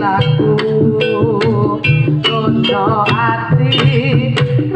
Laku rondo ati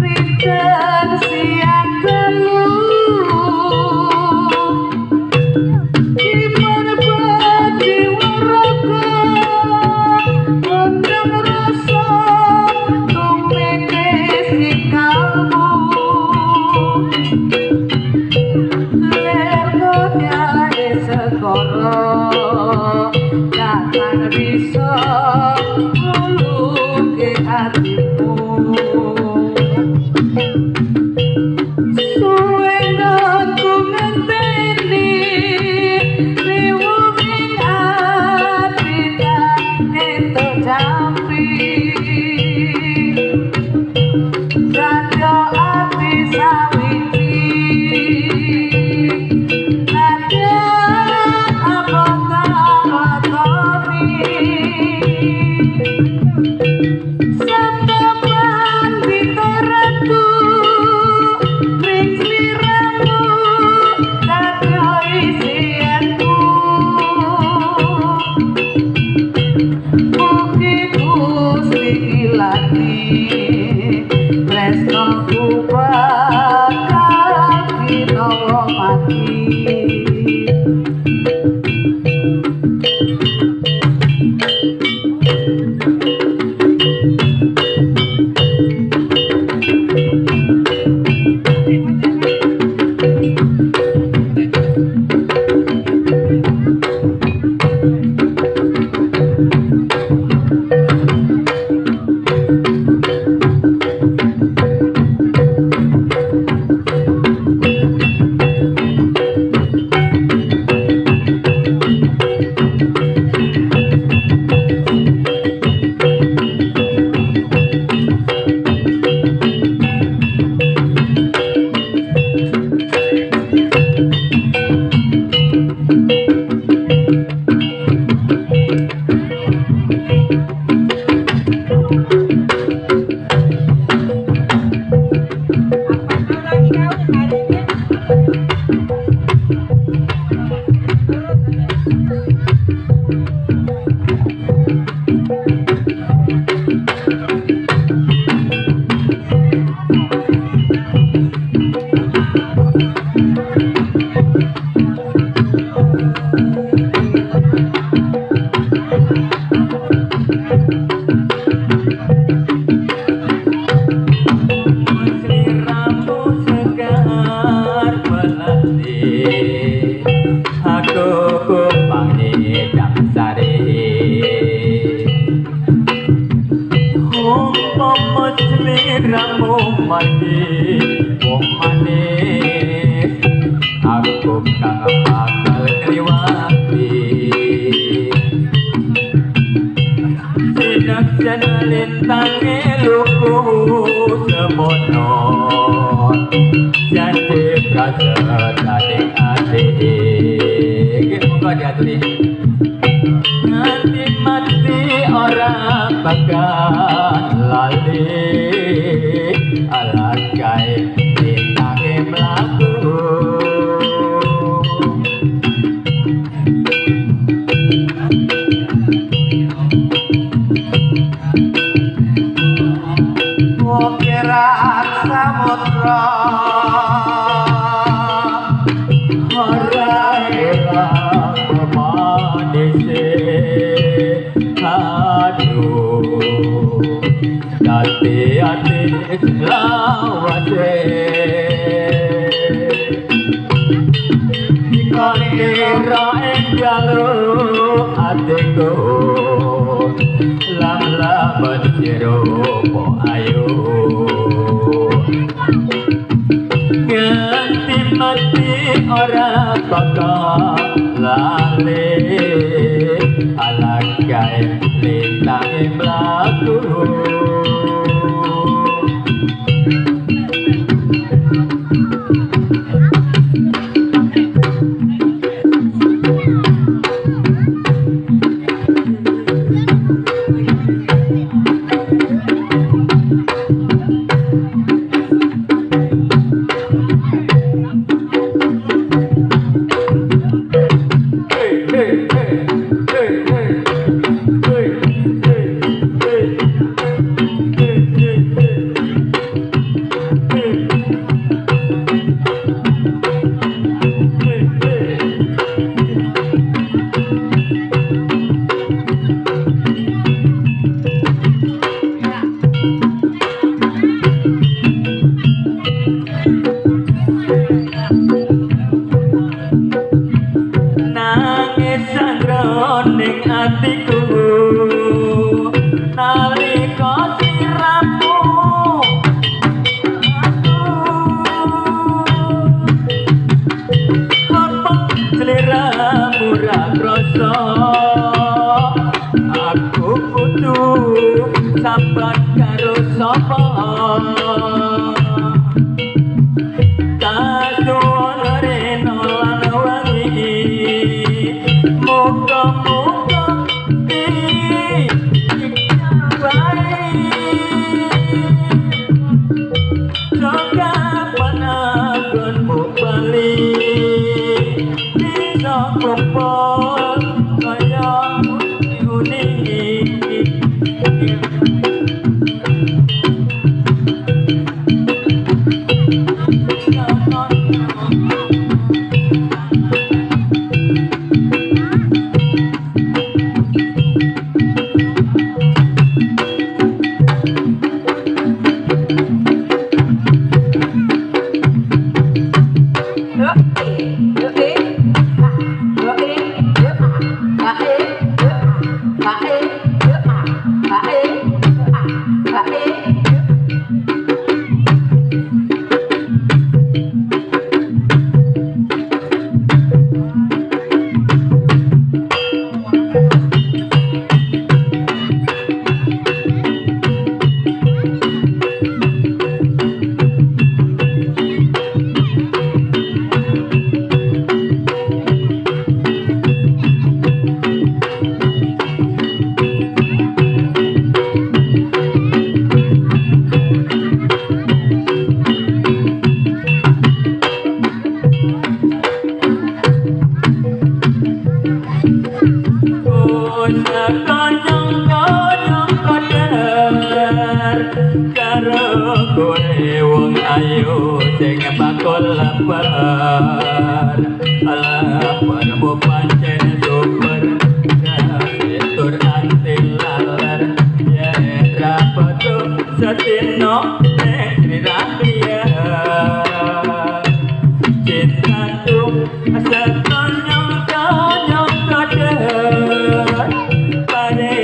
rinten siang telu gimana bagi waraka undang rasa tumete si kalbu lergonya sekoro takkan bisa melukis hatimu suweng aku ngenteni riwungin hati dan itu jampi radio hati sawiti Tresno ku bakal dinawa mati Ramu mati wong manis aku kang bakal kriwati sinaksana lintange luku semono janji prasetane adik muga diaturi nanti mati orang bakal lali alagai bintangnya melaku ate kira ing jaluk atiku lam laban sira po ayo ganti mati ora bakal lali alagai lintang mlaku atiku nalika siramu apa sliramu ra krasa aku kudu sabar karo sapa kasuwune lan wangi muga-muga ayo sing bakul lapar lapar mo pancen super tur antil lalar ya rapato satino Sri Ratriya cinta tu satonyong kanyong kader pare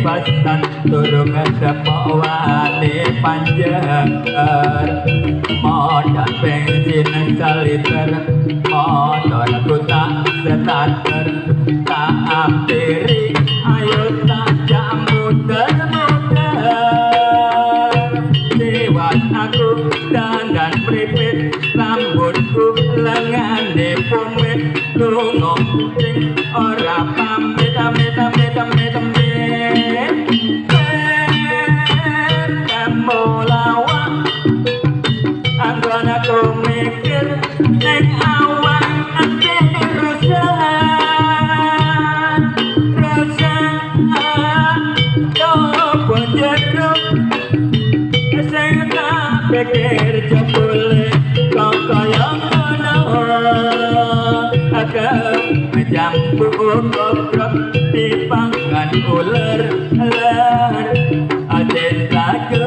pasan turung sama wali panjang motor bensin seliter motor ku tak senater tak ampiri ayo tak jamu termuter dewas aku dandan pripit rambutku lengan di pomit lungo kucing ora pamit amit amit amit amit aku mikir ning awan ati rusak yo bojeruk sing tak pikir jebule kok kaya ngono agak menjambu goblok dipangan ular lar aden lagu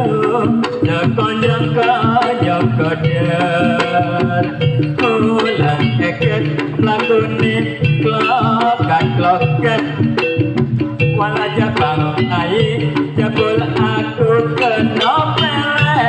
sekonjang kaya wala jabang ai jabul aku kena pelet.